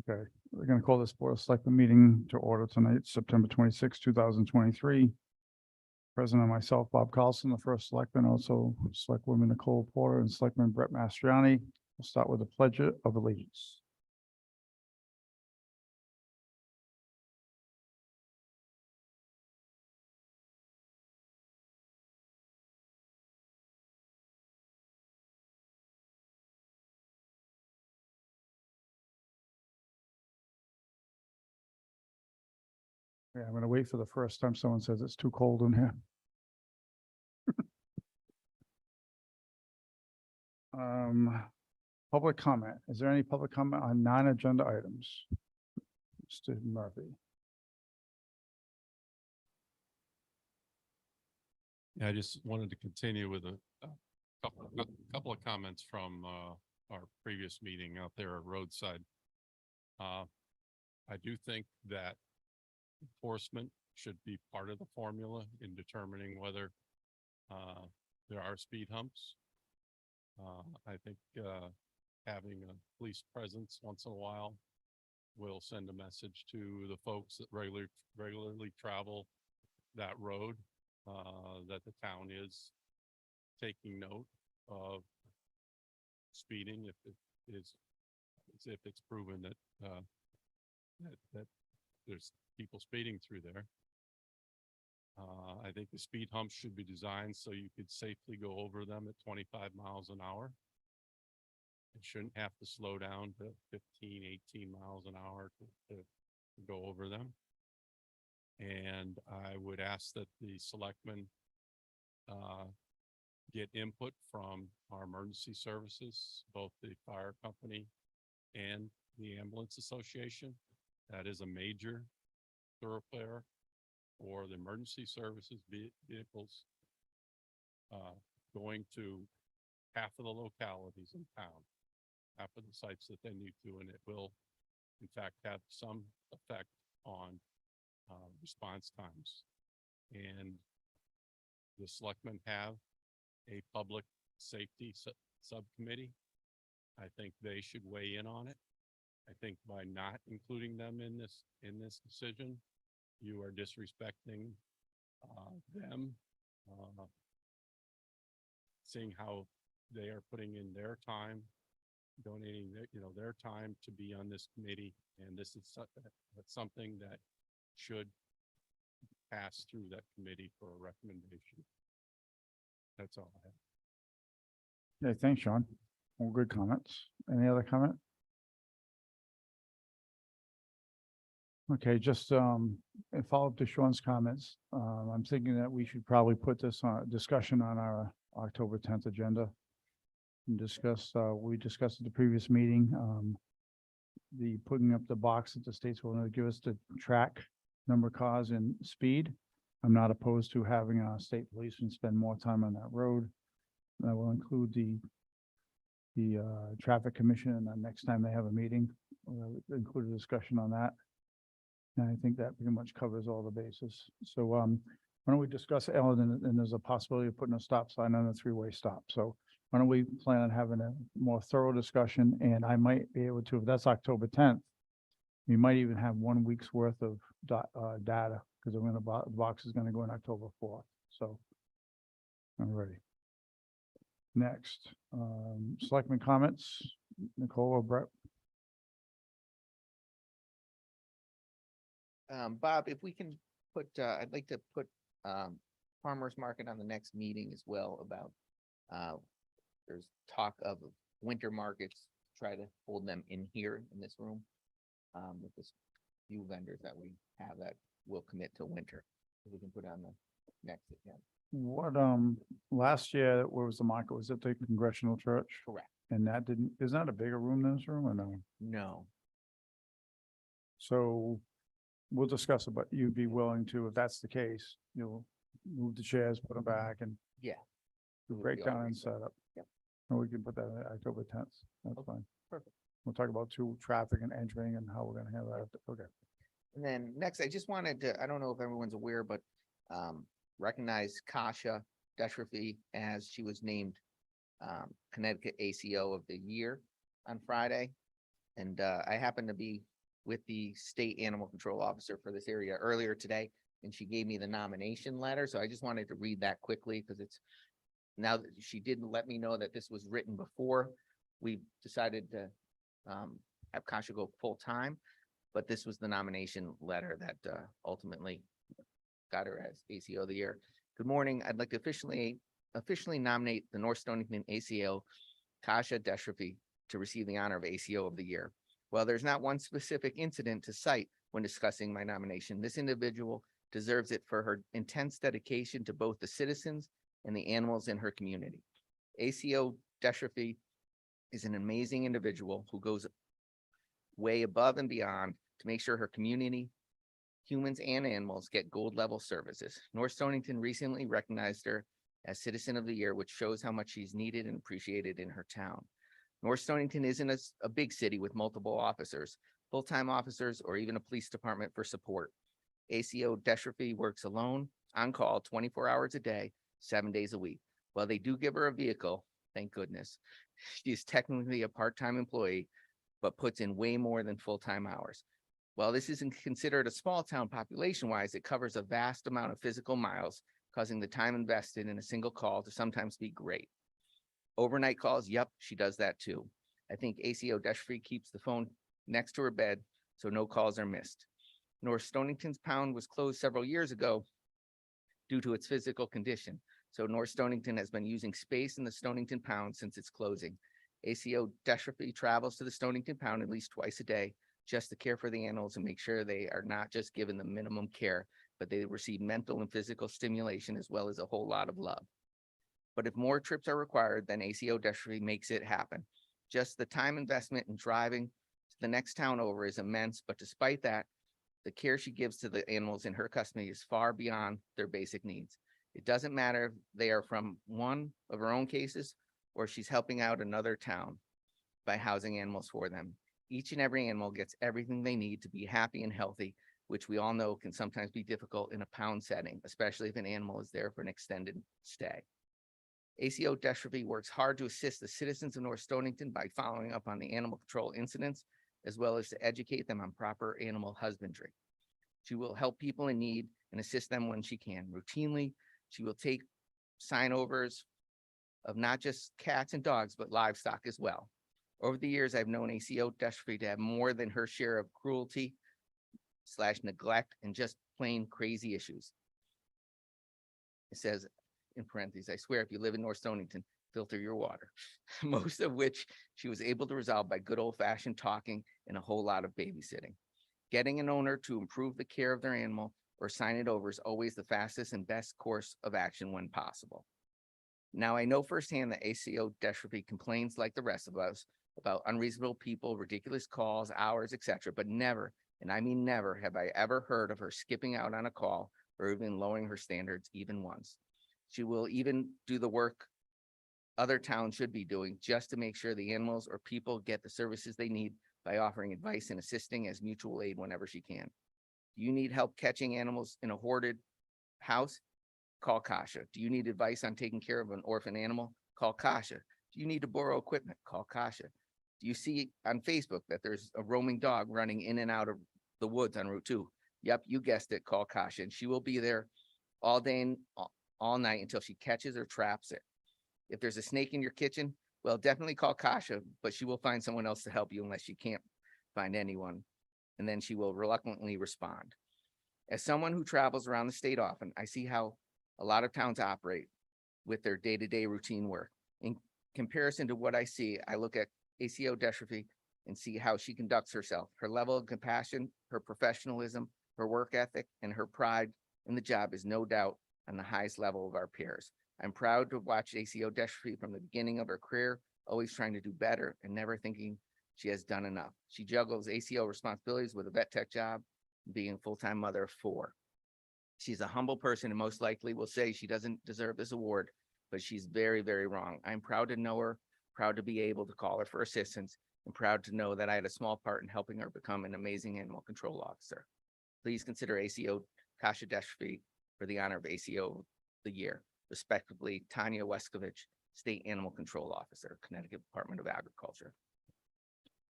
Okay, we're gonna call this Board of Selectmen meeting to order tonight, September 26, 2023. President myself, Bob Carlson, the first selectman, also Selectwoman Nicole Porter and Selectman Brett Mastriani. We'll start with the Pledge of Allegiance. Yeah, I'm gonna wait for the first time someone says it's too cold in here. Public comment. Is there any public comment on non-agenda items? Mr. Murphy. Yeah, I just wanted to continue with a couple of comments from our previous meeting out there at roadside. I do think that enforcement should be part of the formula in determining whether there are speed humps. I think having a police presence once in a while will send a message to the folks that regularly travel that road, that the town is taking note of speeding if it's proven that that there's people speeding through there. I think the speed humps should be designed so you could safely go over them at 25 miles an hour. You shouldn't have to slow down to 15, 18 miles an hour to go over them. And I would ask that the selectmen get input from our emergency services, both the fire company and the ambulance association. That is a major thoroughfare for the emergency services vehicles going to half of the localities in town, half of the sites that they need to, and it will in fact have some effect on response times. And the selectmen have a public safety subcommittee. I think they should weigh in on it. I think by not including them in this decision, you are disrespecting them, seeing how they are putting in their time, donating their time to be on this committee, and this is that's something that should pass through that committee for a recommendation. That's all I have. Okay, thanks, Sean. All good comments. Any other comment? Okay, just in follow-up to Sean's comments, I'm thinking that we should probably put this on discussion on our October 10th agenda. And discuss, we discussed at the previous meeting, the putting up the box that the state's willing to give us to track number of cars and speed. I'm not opposed to having our state policemen spend more time on that road. That will include the traffic commission, and the next time they have a meeting, we'll include a discussion on that. And I think that pretty much covers all the bases. So why don't we discuss, Ellen, and there's a possibility of putting a stop sign on a three-way stop. So why don't we plan on having a more thorough discussion, and I might be able to, if that's October 10th, we might even have 1 week's worth of data, because the box is going to go in October 4th. So I'm ready. Next, selectmen comments, Nicole or Brett. Bob, if we can put, I'd like to put farmer's market on the next meeting as well about, there's talk of winter markets, try to hold them in here in this room. With this few vendors that we have that will commit to winter. We can put on the next again. What, last year, where was the market? Was it the Congressional Church? Correct. And that didn't, is that a bigger room than this room or no? No. So we'll discuss it, but you'd be willing to, if that's the case, you'll move the chairs, put them back, and Yeah. do It would be breakdown all and reset. setup. Yep. And we can put that on October 10th. That's Okay, fine. perfect. We'll talk about traffic and entering and how we're gonna have that. Okay. And then next, I just wanted to, I don't know if everyone's aware, but recognize Kasha Deshrafi as she was named Connecticut ACO of the Year on Friday. And I happened to be with the state animal control officer for this area earlier today, and she gave me the nomination letter. So I just wanted to read that quickly because it's now that she didn't let me know that this was written before we decided to have Kasha go full-time, but this was the nomination letter that ultimately got her as ACO of the year. Good morning. I'd like to officially nominate the North Stonington ACO, Kasha Deshraffi, to receive the honor of ACO of the year. While there's not one specific incident to cite when discussing my nomination, this individual deserves it for her intense dedication to both the citizens and the animals in her community. ACO Deshraffi is an amazing individual who goes way above and beyond to make sure her community, humans and animals, get gold level services. North Stonington recently recognized her as Citizen of the Year, which shows how much she's needed and appreciated in her town. North Stonington isn't a big city with multiple officers, full-time officers, or even a police department for support. ACO Deshraffi works alone, on call 24 hours a day, 7 days a week. While they do give her a vehicle, thank goodness, she is technically a part-time employee, but puts in way more than full-time hours. While this isn't considered a small town population-wise, it covers a vast amount of physical miles, causing the time invested in a single call to sometimes be great. Overnight calls, yep, she does that too. I think ACO Deshraffi keeps the phone next to her bed so no calls are missed. North Stonington's pound was closed several years ago due to its physical condition. So North Stonington has been using space in the Stonington pound since its closing. ACO Deshraffi travels to the Stonington pound at least twice a day just to care for the animals and make sure they are not just given the minimum care, but they receive mental and physical stimulation as well as a whole lot of love. But if more trips are required, then ACO Deshraffi makes it happen. Just the time investment in driving to the next town over is immense, but despite that, the care she gives to the animals in her custody is far beyond their basic needs. It doesn't matter if they are from one of her own cases or she's helping out another town by housing animals for them. Each and every animal gets everything they need to be happy and healthy, which we all know can sometimes be difficult in a pound setting, especially if an animal is there for an extended stay. ACO Deshraffi works hard to assist the citizens of North Stonington by following up on the animal control incidents, as well as to educate them on proper animal husbandry. She will help people in need and assist them when she can. Routinely, she will take sign-overs of not just cats and dogs, but livestock as well. Over the years, I've known ACO Deshraffi to have more than her share of cruelty / neglect and just plain crazy issues. It says in parentheses, I swear if you live in North Stonington, filter your water. Most of which she was able to resolve by good old fashioned talking and a whole lot of babysitting. Getting an owner to improve the care of their animal or sign it over is always the fastest and best course of action when possible. Now, I know firsthand that ACO Deshraffi complains like the rest of us about unreasonable people, ridiculous calls, hours, etc., but never, and I mean never, have I ever heard of her skipping out on a call or even lowering her standards even once. She will even do the work other towns should be doing just to make sure the animals or people get the services they need by offering advice and assisting as mutual aid whenever she can. Do you need help catching animals in a hoarded house? Call Kasha. Do you need advice on taking care of an orphan animal? Call Kasha. Do you need to borrow equipment? Call Kasha. Do you see on Facebook that there's a roaming dog running in and out of the woods on Route 2? Yep, you guessed it. Call Kasha, and she will be there all day and all night until she catches or traps it. If there's a snake in your kitchen, well, definitely call Kasha, but she will find someone else to help you unless she can't find anyone. And then she will reluctantly respond. As someone who travels around the state often, I see how a lot of towns operate with their day-to-day routine work. In comparison to what I see, I look at ACO Deshraffi and see how she conducts herself, her level of compassion, her professionalism, her work ethic, and her pride in the job is no doubt on the highest level of our peers. I'm proud to watch ACO Deshraffi from the beginning of her career, always trying to do better and never thinking she has done enough. She juggles ACO responsibilities with a vet tech job, being a full-time mother of 4. She's a humble person and most likely will say she doesn't deserve this award, but she's very, very wrong. I'm proud to know her, proud to be able to call her for assistance, and proud to know that I had a small part in helping her become an amazing animal control officer. Please consider ACO Kasha Deshraffi for the honor of ACO of the Year. Respectively, Tanya Weskovich, State Animal Control Officer, Connecticut Department of Agriculture.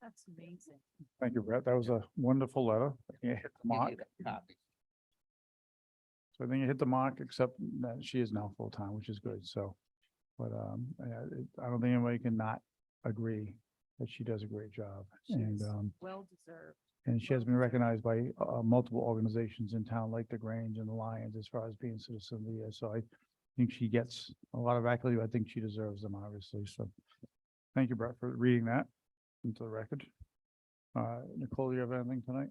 That's amazing. Thank you, Brett. That was a wonderful letter. You hit the Give mark. you the copy. So I think you hit the mark, except that she is now full-time, which is good, so. But, I don't think anybody can not agree that she does a great job. And, She's well deserved. and she has been recognized by, multiple organizations in town, like the Grange and the Lions, as far as being Citizen of the Year. So I think she gets a lot of accolades. I think she deserves them, obviously, so. Thank you, Brett, for reading that into the record. Nicole, do you have anything tonight?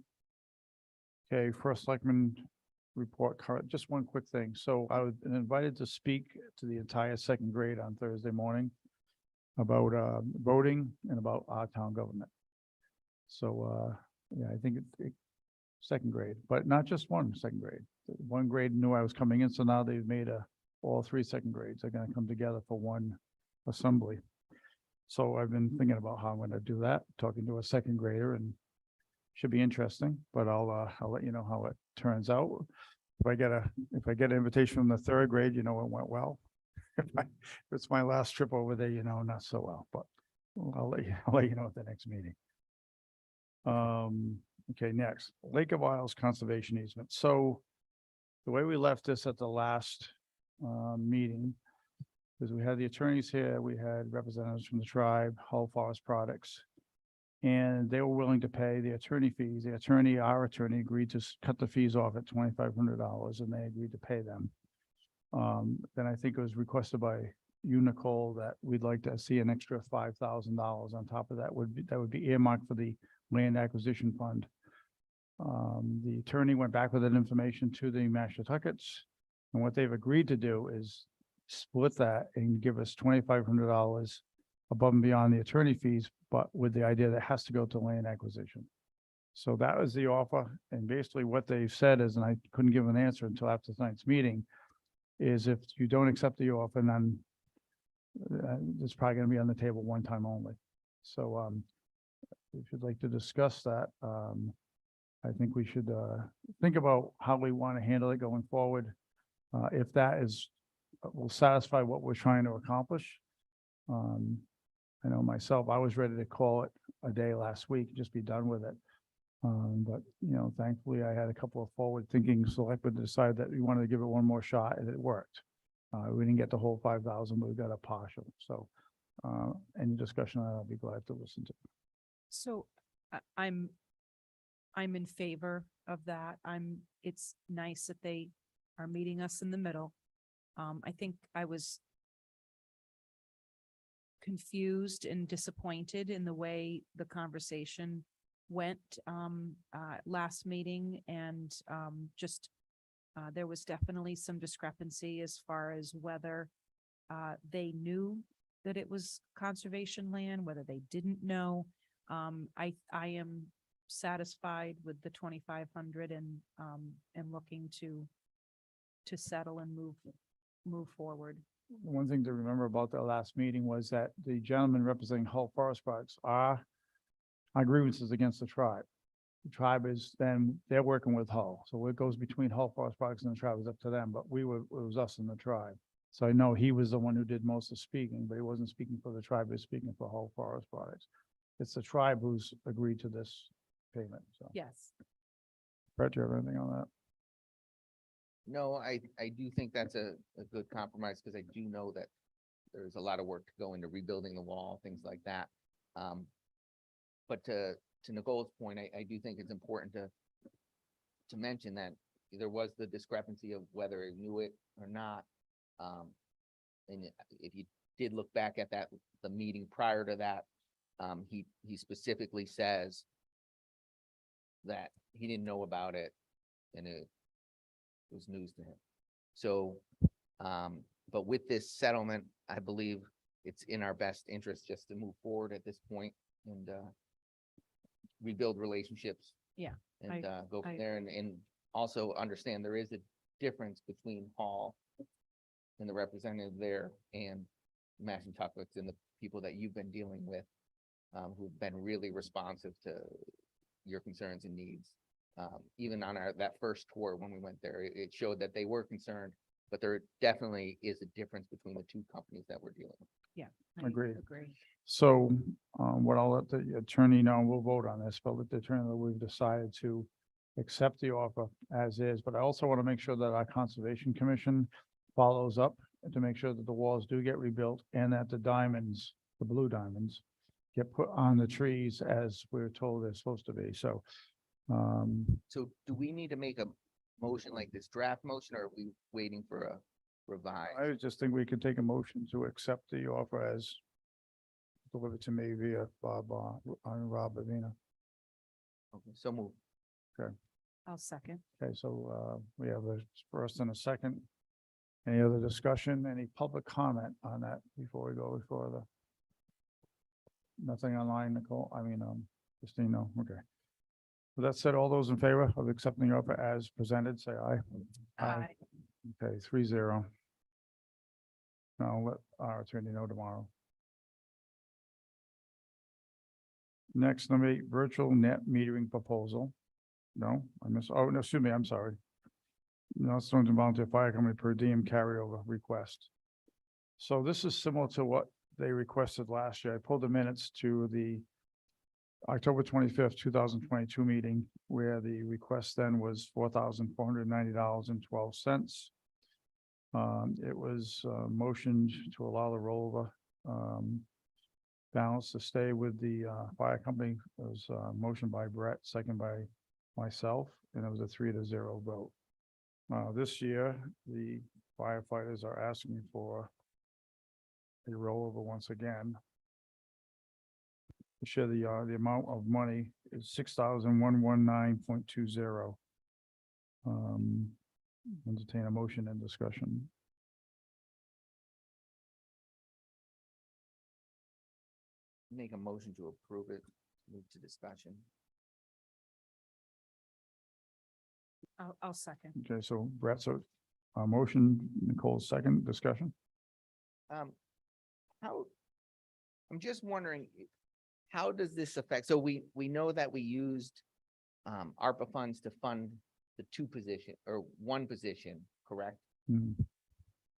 Okay, first selectman report, just one quick thing. So I was invited to speak to the entire second grade on Thursday morning about voting and about our town government. So yeah, I think second grade, but not just one second grade. One grade knew I was coming in, so now they've made all three second grades are gonna come together for one assembly. So I've been thinking about how I'm gonna do that, talking to a second grader, and should be interesting, but I'll let you know how it turns out. If I get an invitation from the third grade, you know, it went well. If it's my last trip over there, you know, not so well, but I'll let you know at the next meeting. Okay, next, Lake of Isles Conservation Easement. So the way we left this at the last meeting is we had the attorneys here, we had representatives from the tribe, Hull Forest Products, and they were willing to pay the attorney fees. The attorney, our attorney, agreed to cut the fees off at $2,500, and they agreed to pay them. Then I think it was requested by you, Nicole, that we'd like to see an extra $5,000 on top of that. That would be earmarked for the land acquisition fund. The attorney went back with that information to the Mashantuckets, and what they've agreed to do is split that and give us $2,500 above and beyond the attorney fees, but with the idea that it has to go to land acquisition. So that was the offer, and basically what they've said is, and I couldn't give an answer until after tonight's meeting, is if you don't accept the offer, then it's probably gonna be on the table one time only. So, if you'd like to discuss that, I think we should, think about how we want to handle it going forward. If that will satisfy what we're trying to accomplish. I know myself, I was ready to call it a day last week, just be done with it. But, you know, thankfully I had a couple of forward-thinking selectmen to decide that we wanted to give it one more shot, and it worked. We didn't get the whole 5,000, but we got a partial. So, any discussion on that, I'll be glad to listen to. So I'm in favor of that. It's nice that they are meeting us in the middle. I think I was confused and disappointed in the way the conversation went last meeting, and there was definitely some discrepancy as far as whether they knew that it was conservation land, whether they didn't know. I am satisfied with the 2,500 and looking to settle and move forward. One thing to remember about the last meeting was that the gentleman representing Hull Forest Products are grievances against the tribe. The tribe is then, they're working with Hull. So what goes between Hull Forest Products and the tribe is up to them, but it was us and the tribe. So I know he was the one who did most of the speaking, but he wasn't speaking for the tribe, he was speaking for Hull Forest Products. It's the tribe who's agreed to this payment, so. Yes. Brett, do you have anything on that? No, I do think that's a good compromise, because I do know that there's a lot of work to go into rebuilding the wall, things like that. But to Nicole's point, I do think it's important to mention that there was the discrepancy of whether he knew it or not. And if you did look back at the meeting prior to that, he specifically says that he didn't know about it, and it was news to him. So, but with this settlement, I believe it's in our best interest just to move forward at this point and rebuild relationships. Yeah, And go from there, and also understand there is a difference between Hall and the representative there and Mashantuckets and the people that you've been dealing with, who've been really responsive to your concerns and needs. Even on that first tour when we went there, it showed that they were concerned, but there definitely is a difference between the two companies that we're dealing with. I Agreed. Agree. So, what I'll let the attorney know, we'll vote on this, but let the attorney know we've decided to accept the offer as is, but I also want to make sure that our Conservation Commission follows up to make sure that the walls do get rebuilt and that the diamonds, the blue diamonds, get put on the trees as we're told they're supposed to be. So, So do we need to make a motion like this draft motion, or are we waiting for a revise? I just think we could take a motion to accept the offer as delivered to me via Rob Avina. Okay, so move. I'll second. Okay, so we have a first and a second. Any other discussion, any public comment on that before we go further? Nothing online, Nicole? Christine, no, okay. With that said, all those in favor of accepting the offer as presented, say aye. Okay, 3-0. Now I'll let our attorney know tomorrow. Next, number 8, virtual net metering proposal. No, oh, no, excuse me, I'm sorry. No, Stones and Volunteer Fire Company per diem carryover request. So this is similar to what they requested last year. I pulled the minutes to the October 25th, 2022 meeting, where the request then was $4,490.12. It was motioned to allow the rollover balance to stay with the fire company. It was motioned by Brett, second by myself, and it was a 3-0 vote. This year, the firefighters are asking for a rollover once again. To share the amount of money is $6,119.20. Entertain a motion and discussion. Make a motion to approve it, move to discussion. I'll second. Okay, so Brett's a motion, Nicole's second, discussion. How, I'm just wondering, how does this affect, so we know that we used ARPA funds to fund the one position, correct? Hmm.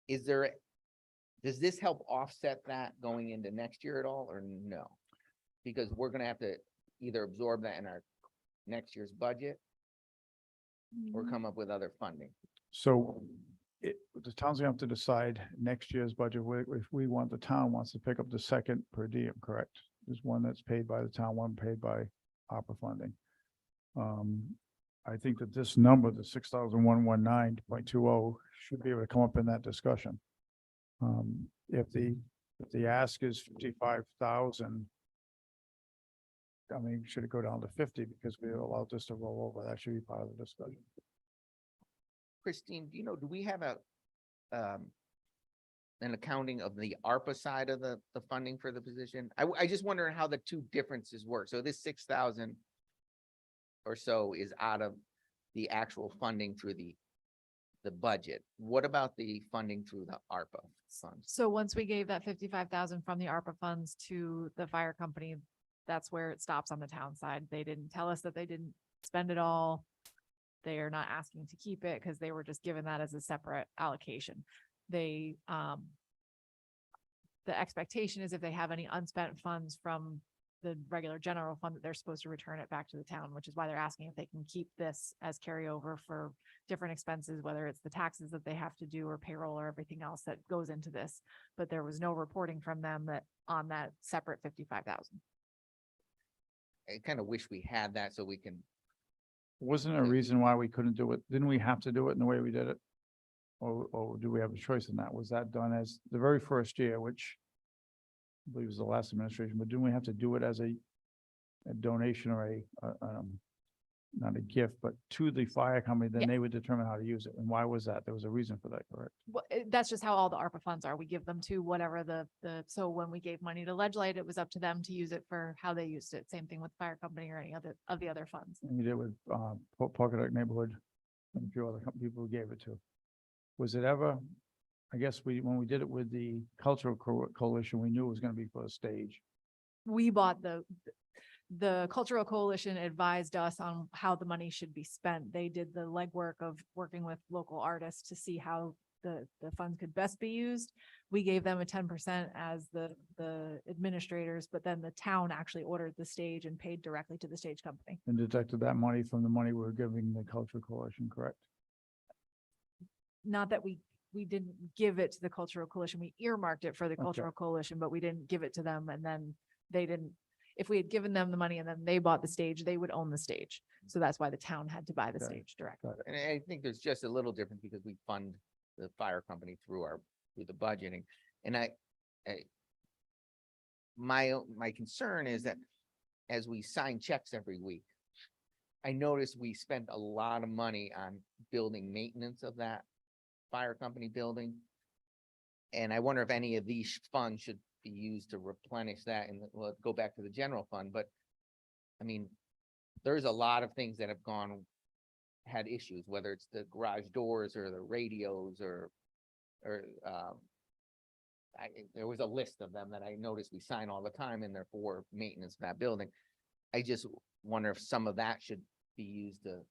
Does this help offset that going into next year at all, or no? Because we're gonna have to either absorb that in our next year's budget or come up with other funding. So the town's gonna have to decide next year's budget, if the town wants to pick up the second per diem, correct? There's one that's paid by the town, one paid by ARPA funding. I think that this number, the 6,119.20, should be able to come up in that discussion. If the ask is 55,000, should it go down to 50 because we allowed this to roll over? That should be part of the discussion. Christine, do we have an accounting of the ARPA side of the funding for the position? I just wonder how the two differences work. So this 6,000 or so is out of the actual funding through the budget. What about the funding through the ARPA funds? So once we gave that 55,000 from the ARPA funds to the fire company, that's where it stops on the town side. They didn't tell us that they didn't spend it all. They are not asking to keep it because they were just given that as a separate allocation. The expectation is if they have any unspent funds from the regular general fund, that they're supposed to return it back to the town, which is why they're asking if they can keep this as carryover for different expenses, whether it's the taxes that they have to do or payroll or everything else that goes into this. But there was no reporting from them that on that separate 55,000. I kind of wish we had that so we can, Wasn't there a reason why we couldn't do it? Didn't we have to do it in the way we did it? Or do we have a choice in that? Was that done as the very first year, which I believe was the last administration, but didn't we have to do it as a donation or not a gift, but to the fire company, then Yeah. they would determine how to use it? And why was that? There was a reason for that, correct? Well, that's just how all the ARPA funds are. We give them to whatever so when we gave money to Ledgelight, it was up to them to use it for how they used it. Same thing with fire company or any other of the other funds. And we did with Pocketuck Neighborhood and a few other people we gave it to. Was it ever, I guess when we did it with the Cultural Coalition, we knew it was gonna be for a stage. We bought the Cultural Coalition advised us on how the money should be spent. They did the legwork of working with local artists to see how the funds could best be used. We gave them a 10% as the administrators, but then the town actually ordered the stage and paid directly to the stage company. And deducted that money from the money we're giving the Cultural Coalition, correct? Not that we didn't give it to the Cultural Coalition, we earmarked it for the Cultural Coalition, but we didn't give it to them, and then they didn't. If we had given them the money and then they bought the stage, they would own the stage. So that's why the town had to buy the Okay. stage directly. Got it. And I think there's just a little difference because we fund the fire company through the budgeting. And my concern is that as we sign checks every week, I noticed we spent a lot of money on building maintenance of that fire company building. And I wonder if any of these funds should be used to replenish that and well, go back to the general fund, but I mean, there's a lot of things that have had issues, whether it's the garage doors or the radios or there was a list of them that I noticed we sign all the time and they're for maintenance of that building. I just wonder if some of that should be used to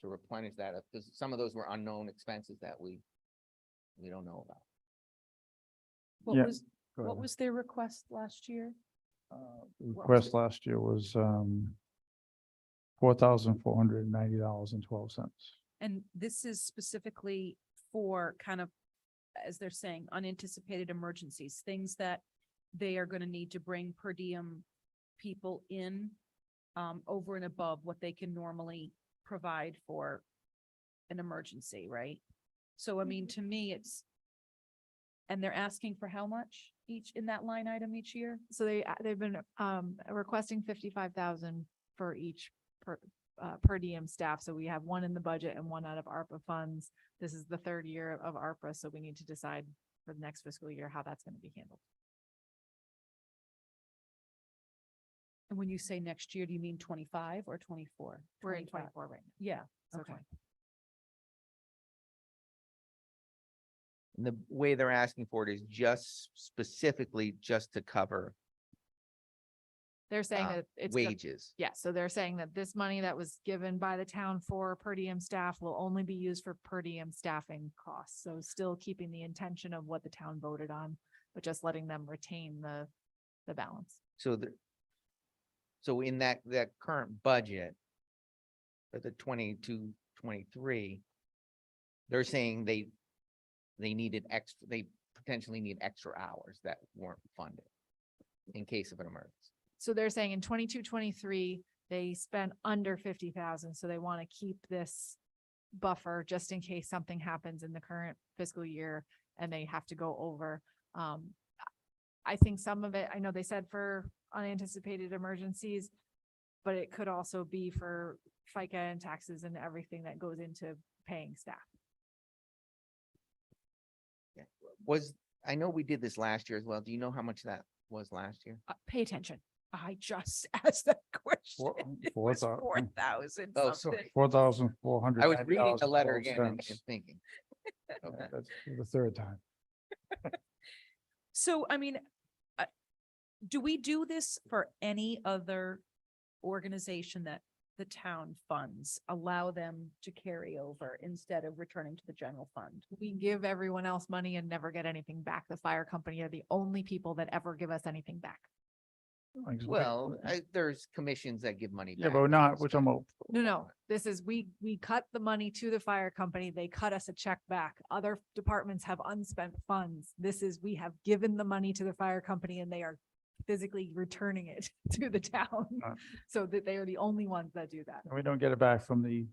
replenish that, because some of those were unknown expenses that we don't know about. What Yeah, was, Go what ahead. was their request last year? The was request last year was $4,490.12. And this is specifically for kind of, as they're saying, unanticipated emergencies, things that they are gonna need to bring per diem people in over and above what they can normally provide for an emergency, right? So I mean, to me, and they're asking for how much each in that line item each year? So they've been requesting 55,000 for each per diem staff. So we have one in the budget and one out of ARPA funds. This is the third year of ARPA, so we need to decide for the next fiscal year how that's going to be handled. And when you say next year, do you mean 25 or 24? We're in 25. 24 right now. Yeah, So okay. 20. And the way they're asking for it is just specifically just to cover They're saying that it's good. wages. Yeah, so they're saying that this money that was given by the town for per diem staff will only be used for per diem staffing costs. So still keeping the intention of what the town voted on, but just letting them retain the balance. So in that current budget for the 22-23, they're saying they potentially need extra hours that weren't funded in case of an emergency. So they're saying in 22-23 they spent under 50,000. So they want to keep this buffer just in case something happens in the current fiscal year and they have to go over. I think some of it, I know they said for unanticipated emergencies, but it could also be for FICA and taxes and everything that goes into paying staff. Yeah. I know we did this last year as well. Do you know how much that was last year? Pay attention. I just asked that question. It Four was thou- 4,000 Oh, something. sorry. $4,400. I was reading the letter again and thinking. Okay. That's the third time. So, I mean, do we do this for any other organization that the town funds, allow them to carry over instead of returning to the general fund? We give everyone else money and never get anything back. The fire company are the only people that ever give us anything back. Well, there's commissions that give money Yeah, back. but we're talking about. No, this is, we cut the money to the fire company. They cut us a check back. Other departments have unspent funds. We have given the money to the fire company and they are physically returning it to the town. So that they are the only ones that do that. We don't get it back from the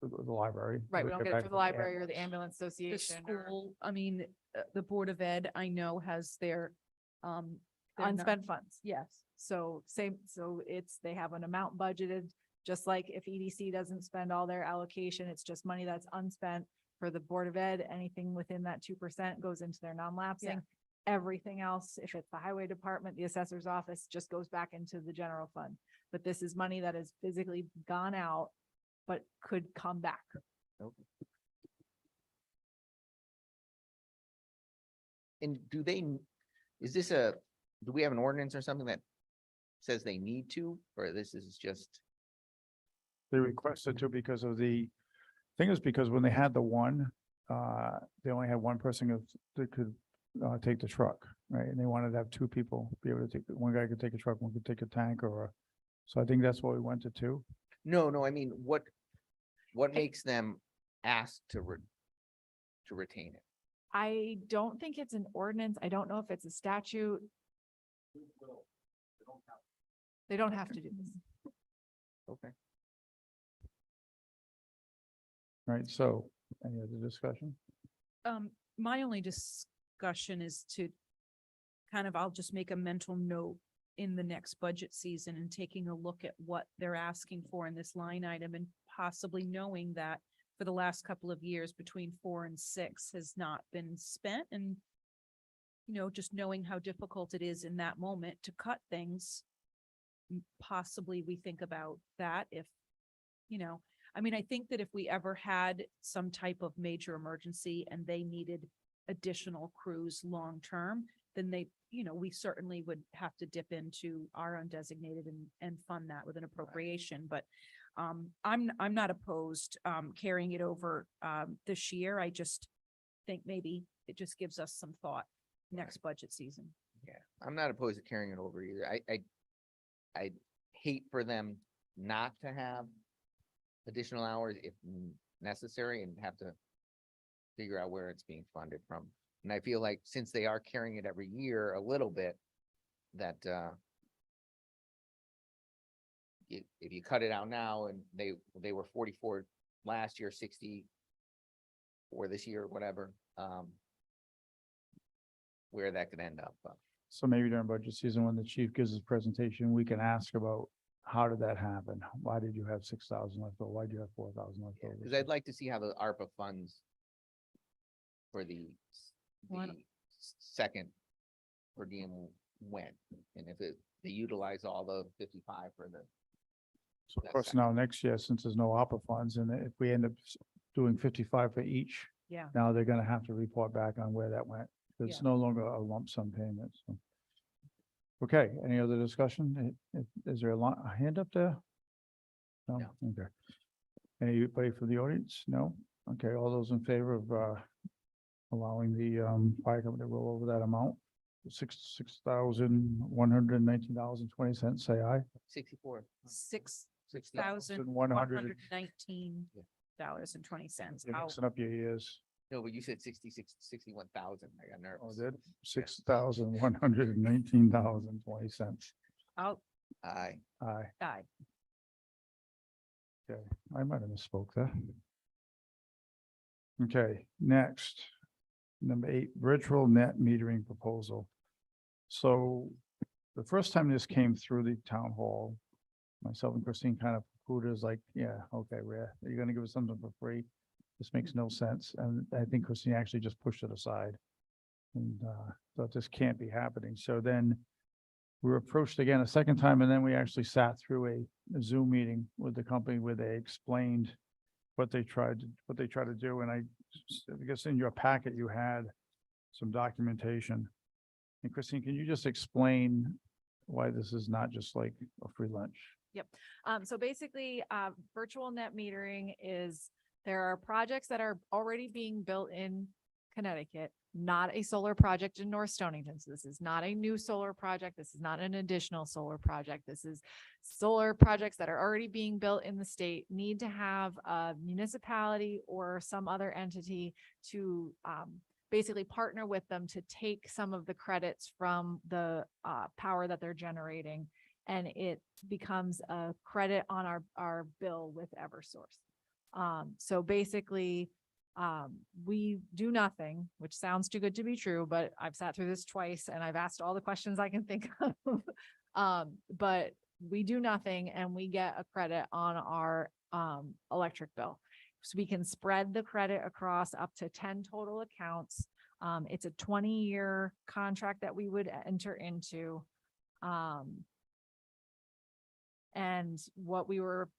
library. Right, we don't get it back from the from library or the ambulance The association or school, I mean, the Board of Ed, I know has their they're not- unspent funds. Yes. So they have an amount budgeted, just like if EDC doesn't spend all their allocation, it's just money that's unspent for the Board of Ed. Anything within that 2% goes into their non-lapsing. Everything else, if it's the highway department, the assessor's office, just goes back into the general fund. But this is money that has physically gone out, but could come back. And do we have an ordinance or something that says they need to, or this is just, They requested to because of because when they had the one, they only had one person that could take the truck, right? And they wanted to have two people be able to take, one guy could take a truck, one could take a tank so I think that's why we went to two. No, I mean, what makes them ask to retain it? I don't think it's an ordinance. I don't know if it's a statute. They don't have to do this. Okay. Right, so any other discussion? My only discussion is to I'll just make a mental note in the next budget season and taking a look at what they're asking for in this line item and possibly knowing that for the last couple of years, between 4 and 6 has not been spent and, just knowing how difficult it is in that moment to cut things. Possibly we think about that if, I think that if we ever had some type of major emergency and they needed additional crews long-term, then we certainly would have to dip into our undesignated and fund that with an appropriation, but I'm not opposed, carrying it over, this year. I just think maybe it just gives us some thought next budget season. Yeah, I'm not opposed to carrying it over either. I hate for them not to have additional hours if necessary and have to figure out where it's being funded from. And I feel like since they are carrying it every year a little bit, that if you cut it out now and they were 44 last year, 60 or this year, whatever, where that could end up. So maybe during budget season, when the chief gives his presentation, we can ask about how did that happen? Why did you have 6,000 left over? Why do you have 4,000 left over? Because I'd like to see how the ARPA funds for the Why second per diem went, and if they utilize all the 55 for the. So of course, now next year, since there's no ARPA funds, and if we end up doing 55 for each, Yeah. now they're gonna have to report back on where that went. It's Yeah. no longer a lump sum payment, so. Okay, any other discussion? Is there a hand up there? No, No. okay. Anybody from the audience? No? Okay, all those in favor of allowing the fire company to roll over that amount? $6,119.20, say aye. 64. $6,119.20. You're How, mixing up your years. No, but you said 61,000. I got Oh, nervous. did $6,119.20. I'll, Aye. Aye, die. okay, I might have misspoke there. Okay, next, number 8, virtual net metering proposal. So the first time this came through the town hall, myself and Christine kind of pooed us like, yeah, okay, you're gonna give us something for free. This makes no sense. And I think Christine actually just pushed it aside. And thought this can't be happening. So then we were approached again a second time, and then we actually sat through a Zoom meeting with the company where they explained what they tried to do. And I guess in your packet, you had some documentation. And Christine, can you just explain why this is not just like a free lunch? So basically, virtual net metering is, there are projects that are already being built in Connecticut, not a solar project in North Stonington. So this is not a new solar project. This is not an additional solar project. This is solar projects that are already being built in the state, need to have a municipality or some other entity to basically partner with them to take some of the credits from the power that they're generating. And it becomes a credit on our bill with Eversource. So basically, we do nothing, which sounds too good to be true, but I've sat through this twice and I've asked all the questions I can think of. But we do nothing and we get a credit on our electric bill. So we can spread the credit across up to 10 total accounts. It's a 20-year contract that we would enter into. And what we were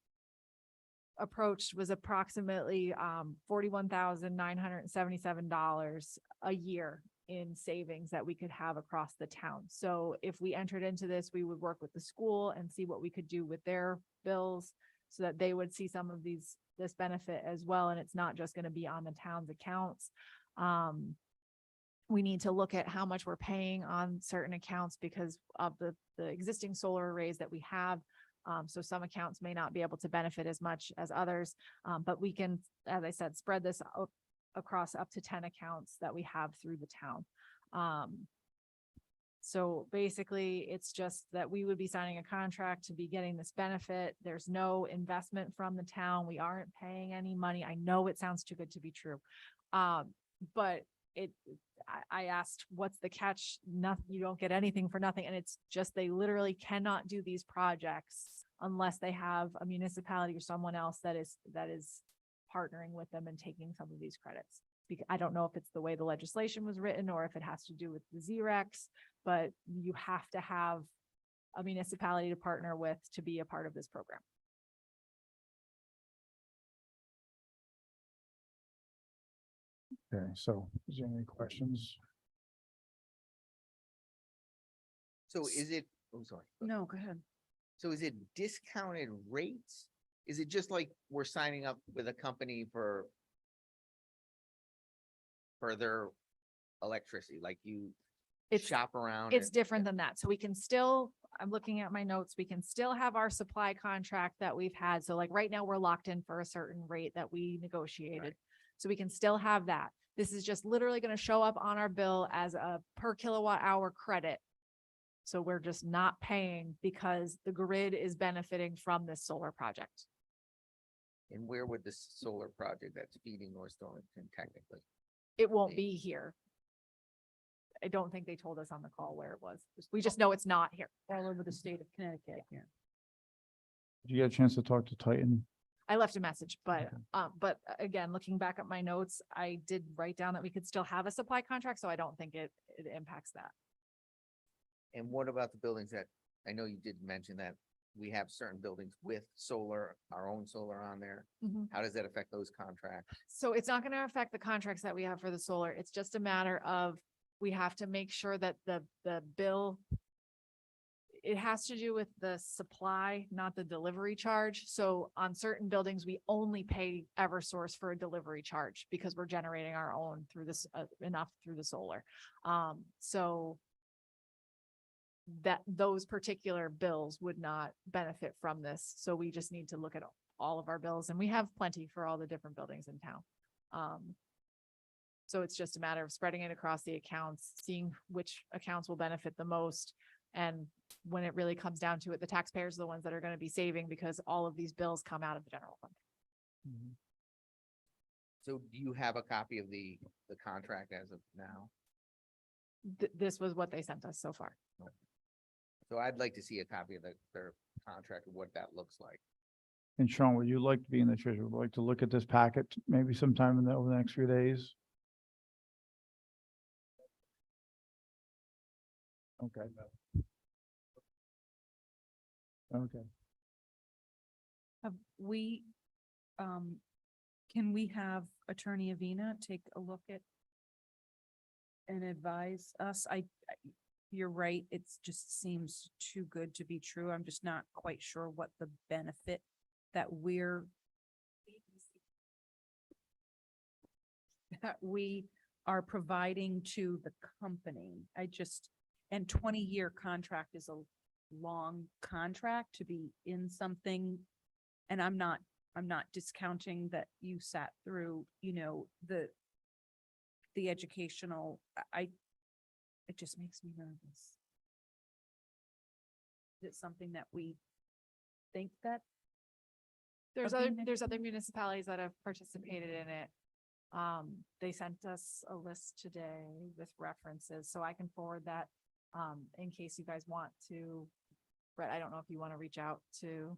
approached was approximately $41,977 a year in savings that we could have across the town. So if we entered into this, we would work with the school and see what we could do with their bills so that they would see some of this benefit as well. And it's not just going to be on the town's accounts. We need to look at how much we're paying on certain accounts because of the existing solar arrays that we have. So some accounts may not be able to benefit as much as others, but we can, as I said, spread this across up to 10 accounts that we have through the town. So basically, it's just that we would be signing a contract to be getting this benefit. There's no investment from the town. We aren't paying any money. I know it sounds too good to be true. But I asked, what's the catch? Nothing, you don't get anything for nothing. And it's just, they literally cannot do these projects unless they have a municipality or someone else that is partnering with them and taking some of these credits. Because I don't know if it's the way the legislation was written or if it has to do with the ZREX, but you have to have a municipality to partner with to be a part of this program. Okay, so is there any questions? So is it, oh, sorry. No, go ahead. So is it discounted rates? Is it just like we're signing up with a company for their electricity, like you It's- shop around? It's and- different than that. So we can still, I'm looking at my notes, we can still have our supply contract that we've had. So like right now, we're locked in for a certain rate that we negotiated. Right. So we can still have that. This is just literally going to show up on our bill as a per kilowatt hour credit. So we're just not paying because the grid is benefiting from this solar project. And where would this solar project that's feeding North Stonington technically? It won't be here. I don't think they told us on the call where it was. We just know it's not here. All over the state of Connecticut. Yeah. Did you get a chance to talk to Titan? I left a message, Okay. but again, looking back at my notes, I did write down that we could still have a supply contract, so I don't think it impacts that. And what about the buildings that, I know you did mention that we have certain buildings with solar, our own solar on there. How does that affect those contracts? So it's not gonna affect the contracts that we have for the solar. It's just a matter of, we have to make sure that the bill, it has to do with the supply, not the delivery charge. So on certain buildings, we only pay Eversource for a delivery charge because we're generating our own through this, enough through the solar. So that those particular bills would not benefit from this. So we just need to look at all of our bills, and we have plenty for all the different buildings in town. So it's just a matter of spreading it across the accounts, seeing which accounts will benefit the most. And when it really comes down to it, the taxpayers are the ones that are going to be saving because all of these bills come out of the general fund. So do you have a copy of the contract as of now? This was what they sent us so far. So I'd like to see a copy of their contract, of what that looks like. And Sean, would you like to be in the treasurer, would like to look at this packet maybe sometime over the next few days? Okay. Okay. Have we, can we have Attorney Avina take a look at and advise us? You're right, it's just seems too good to be true. I'm just not quite sure what the benefit that we are providing to the company. And 20-year contract is a long contract to be in something. And I'm not discounting that you sat through, the educational, it just makes me nervous. Is it something that we think that? There's Okay. other municipalities that have participated in it. They sent us a list today with references, so I can forward that, in case you guys want to. Brett, I don't know if you want to reach out to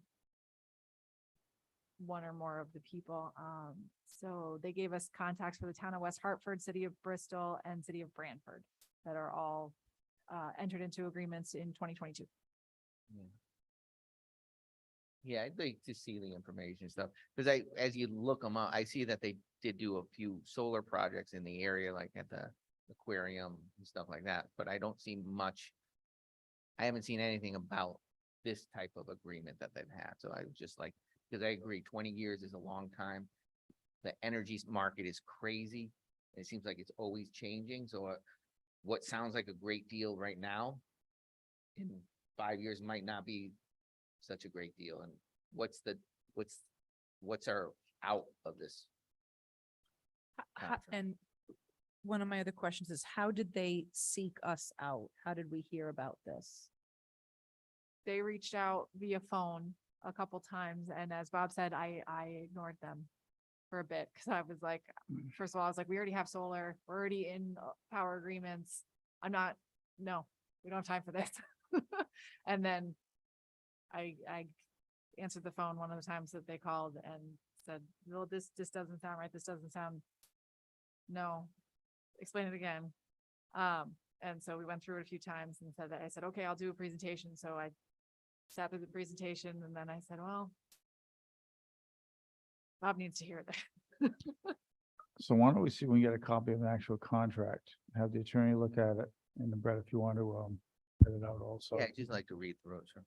one or more of the people. So they gave us contacts for the town of West Hartford, city of Bristol, and city of Branford that are all, entered into agreements in 2022. Yeah, I'd like to see the information stuff, because as you look them up, I see that they did do a few solar projects in the area, like at the aquarium and stuff like that, but I don't see much. I haven't seen anything about this type of agreement that they've had, so I would just like because I agree, 20 years is a long time. The energy market is crazy. It seems like it's always changing, so what sounds like a great deal right now, in 5 years might not be such a great deal, and what's our out of this? contract? And one of my other questions is, how did they seek us out? How did we hear about this? They reached out via phone a couple times, and as Bob said, I ignored them for a bit, because I was like, first of all, I was like, we already have solar, we're already in power agreements. No, we don't have time for this. And then I answered the phone one of the times that they called and said, well, this doesn't sound right. This doesn't sound, no, explain it again. And so we went through it a few times and said that, I said, okay, I'll do a presentation. So I sat through the presentation, and then I said, well, Bob needs to hear that. So why don't we see if we can get a copy of an actual contract, have the attorney look at it, and then Brett, if you want to, put it out also. Yeah, I just like to read through it, sure.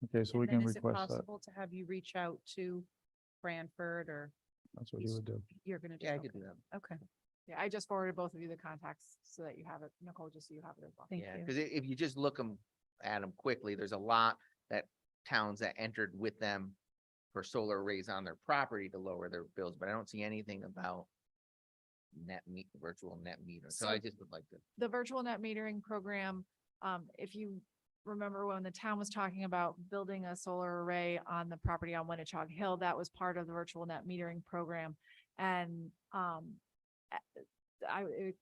Okay, so we And then can is it request that. possible to have you reach out to Branford, or That's what you would do. you're gonna do? Yeah, I Okay. could do that. Okay, Yeah, I just forwarded both of you the contacts so that you have it, Nicole, just so you have it as well. thank Yeah, you. because if you just look at them quickly, there's a lot that towns that entered with them for solar arrays on their property to lower their bills, but I don't see anything about virtual net meter. So I So- just would like to. The virtual net metering program, if you remember when the town was talking about building a solar array on the property on Winnechaug Hill, that was part of the virtual net metering program. And,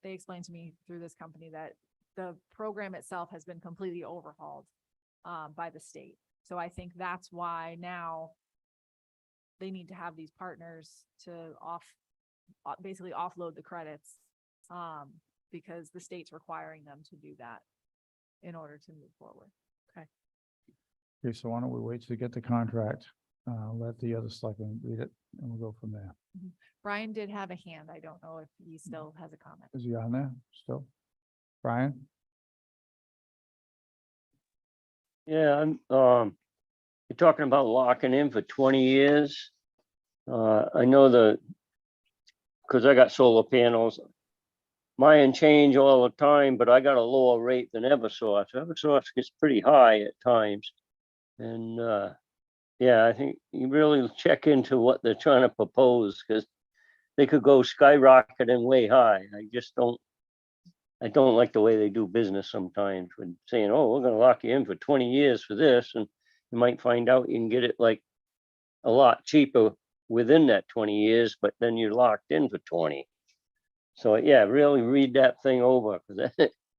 they explained to me through this company that the program itself has been completely overhauled, by the state. So I think that's why now they need to have these partners to basically offload the credits, because the state's requiring them to do that in order to move forward. Okay, so why don't we wait to get the contract, let the other selectmen read it, and we'll go from there. Brian did have a hand. I don't know if he still has a comment. Is he on there still? Brian? Yeah, you're talking about locking in for 20 years. I know because I got solar panels. Mine change all the time, but I got a lower rate than Eversource. Eversource gets pretty high at times. And, yeah, I think you really check into what they're trying to propose, because they could go skyrocketing way high. I don't like the way they do business sometimes with saying, oh, we're gonna lock you in for 20 years for this, and you might find out you can get it like a lot cheaper within that 20 years, but then you're locked in for 20. So yeah, really read that thing over, because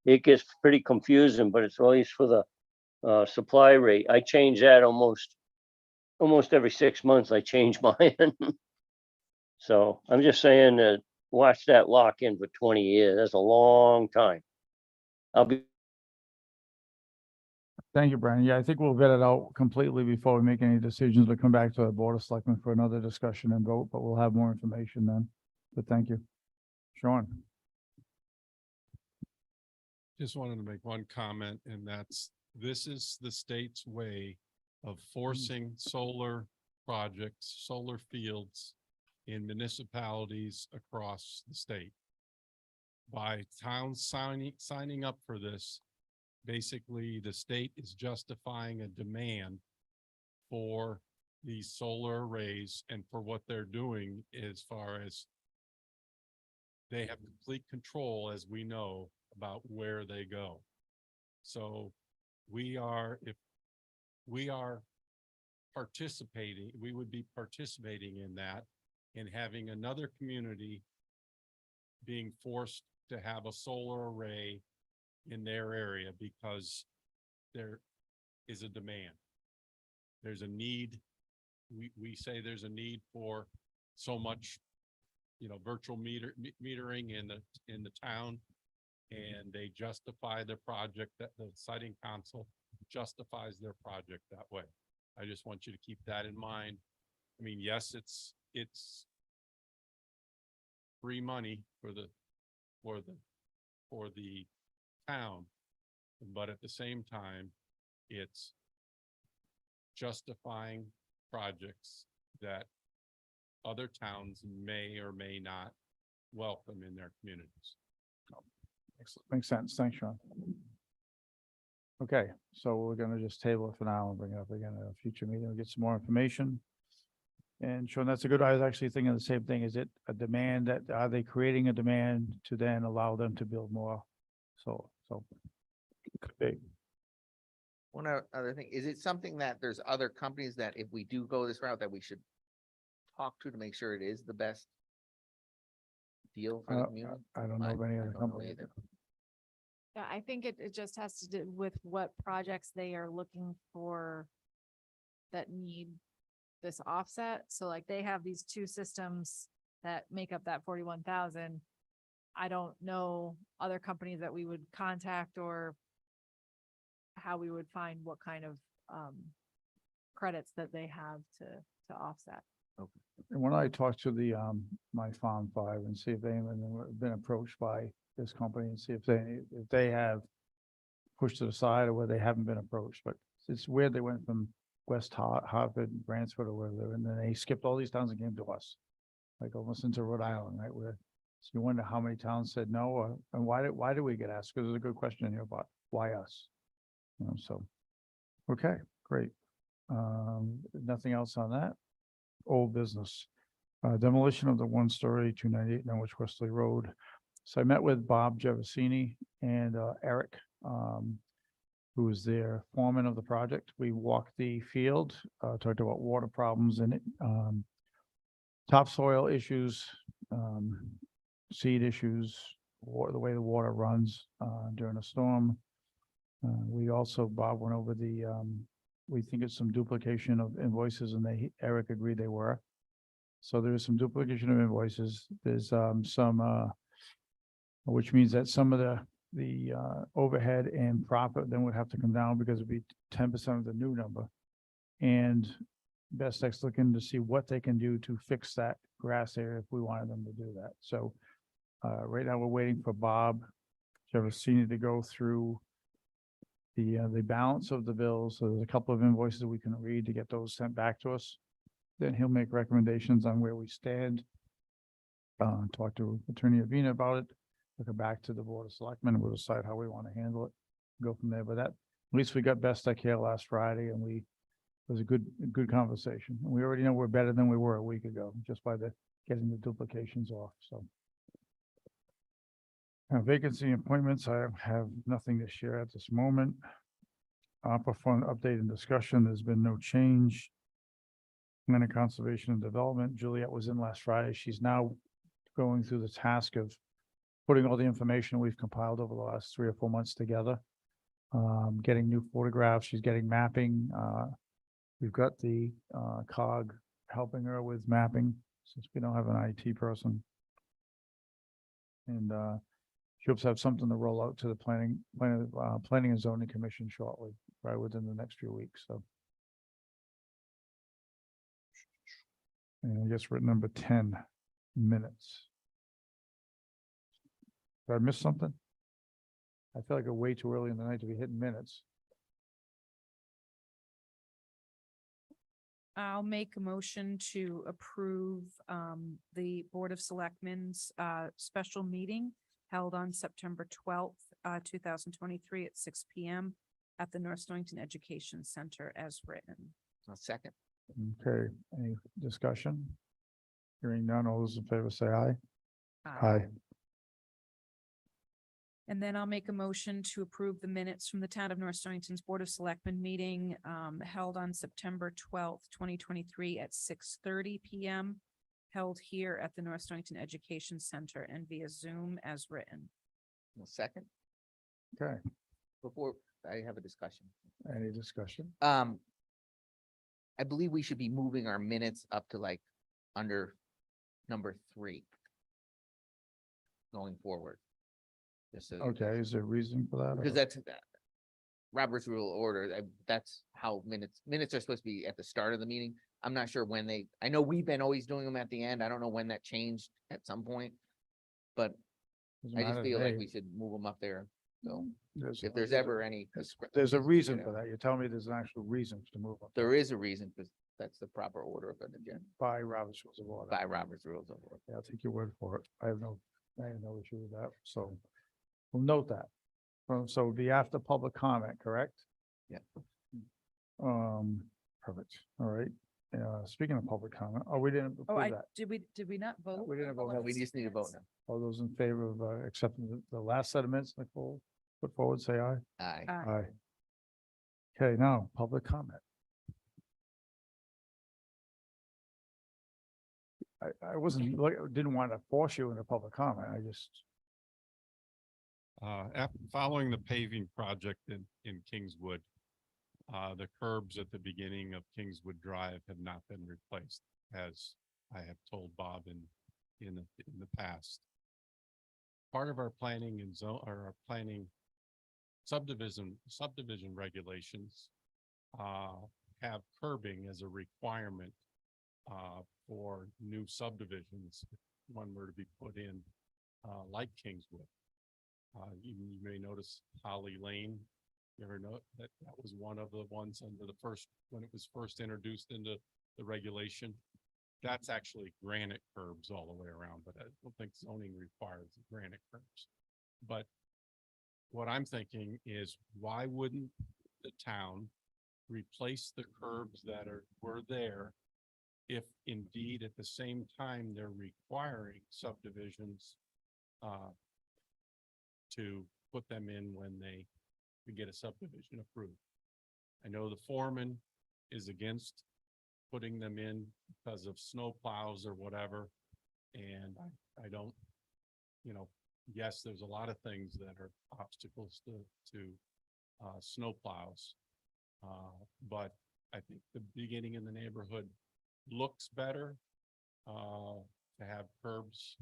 it gets pretty confusing, but it's always for the supply rate. I change that almost every 6 months. I change mine. So I'm just saying that watch that lock in for 20 years. That's a long time. I'll be Thank you, Brian. Yeah, I think we'll vet it out completely before we make any decisions. We'll come back to the Board of Selectmen for another discussion and vote, but we'll have more information then. But thank you. Sean? Just wanted to make one comment, and this is the state's way of forcing solar projects, solar fields in municipalities across the state. By towns signing up for this, basically the state is justifying a demand for these solar arrays and for what they're doing as far as they have complete control, as we know, about where they go. So if we are participating, we would be participating in that and having another community being forced to have a solar array in their area because there is a demand. There's a need. We say there's a need for so much, virtual metering in the town. And they justify their project, that the siting council justifies their project that way. I just want you to keep that in mind. I mean, yes, it's free money for the town, but at the same time, it's justifying projects that other towns may or may not welcome in their communities. Makes sense. Thanks, Sean. Okay, so we're gonna just table it for now and bring it up again at a future meeting. We'll get some more information. And Sean, that's a good, I was actually thinking the same thing. Is it a demand that, are they creating a demand to then allow them to build more? So could be. One other thing, is it something that there's other companies that if we do go this route that we should talk to make sure it is the best deal for the community? I don't know of any I other don't know company. either. Yeah, I think it just has to do with what projects they are looking for that need this offset. So like they have these two systems that make up that 41,000. I don't know other companies that we would contact or how we would find what kind of credits that they have to offset. And when I talk to the, my Farm Five and see if they have been approached by this company and see if they have pushed to the side or where they haven't been approached, but it's weird they went from West Hartford, Bransford or wherever, and then they skipped all these towns and came to us. Like almost into Rhode Island, right, where, so you wonder how many towns said no, or, and why did we get asked? Because there's a good question here about why us? You know, so, okay, great. Nothing else on that? Old business. Demolition of the one-story 298 Norwich Wesley Road. So I met with Bob Gervasini and Eric, who was their foreman of the project. We walked the field, talked about water problems in it, topsoil issues, seed issues, the way the water runs during a storm. We also, Bob went over we think it's some duplication of invoices, and Eric agreed they were. So there is some duplication of invoices. There's some, which means that some of the overhead and profit then would have to come down because it'd be 10% of the new number. And Best Tech's looking to see what they can do to fix that grass area if we wanted them to do that. So right now we're waiting for Bob Gervasini to go through the balance of the bills. So there's a couple of invoices that we can read to get those sent back to us. Then he'll make recommendations on where we stand. Talk to Attorney Avina about it. We'll go back to the Board of Selectmen. We'll decide how we want to handle it. Go from there. But at least we got Best Tech here last Friday, and it was a good conversation. And we already know we're better than we were a week ago, just by getting the duplications off. So. Vacancy appointments, I have nothing to share at this moment. ARPA fund update and discussion, there's been no change. Land and Conservation and Development, Juliet was in last Friday. She's now going through the task of putting all the information we've compiled over the last 3 or 4 months together. Getting new photographs, she's getting mapping. We've got the COG helping her with mapping, since we don't have an IT person. And she hopes to have something to roll out to the Planning and Zoning Commission shortly, right within the next few weeks, so. And I guess we're at number 10, minutes. Did I miss something? I feel like it's way too early in the night to be hitting minutes. I'll make a motion to approve the Board of Selectmen's special meeting held on September 12th, 2023 at 6 p.m. at the North Stonington Education Center as written. A second. Okay, any discussion? Hearing none, all those in favor say aye. Aye. And then I'll make a motion to approve the minutes from the Town of North Stonington's Board of Selectmen meeting held on September 12th, 2023 at 6:30 p.m. held here at the North Stonington Education Center and via Zoom as written. A second. Okay, Before I have a discussion. any discussion? I believe we should be moving our minutes up to like under number 3 going forward. Just so you Okay, know. is there a reason for that? Because or- that's Robert's rule of order. That's how minutes are supposed to be at the start of the meeting. I'm not sure when I know we've been always doing them at the end. I don't know when that changed at some point. But doesn't I just matter feel like today. we should move them up there. So if There's there's ever any. There's a reason you for know, that. You're telling me there's an actual reason to move up. There is a reason, because That's the proper order of an agenda by Robert's Rules of Order. by Robert's Rules of Order. Yeah, I'll take your word for it. I have no issue with that, so we'll note that. So it'll be after public comment, correct? Yeah. Perfect, all right. Speaking of public comment, we didn't Oh, approve that. did we not vote? We didn't vote. No, we just need to vote now. All those in favor of accepting the last set of minutes, Nicole, put forward, say aye. Aye. Aye. Okay, now, public comment. I wasn't, didn't want to force you into public comment, I just, Following the paving project in Kingswood, the curbs at the beginning of Kingswood Drive have not been replaced, as I have told Bob in the past. Part of our planning and zone, or our planning subdivision regulations have curbing as a requirement for new subdivisions, if one were to be put in like Kingswood. You may notice Holly Lane. You ever know that was one of the ones under the first, when it was first introduced into the regulation. That's actually granite curbs all the way around, but I don't think zoning requires granite curbs. But what I'm thinking is, why wouldn't the town replace the curbs that were there if indeed at the same time they're requiring subdivisions to put them in when they get a subdivision approved? I know the foreman is against putting them in because of snow plows or whatever. And I don't, yes, there's a lot of things that are obstacles to snow plows. But I think the beginning in the neighborhood looks better to have curbs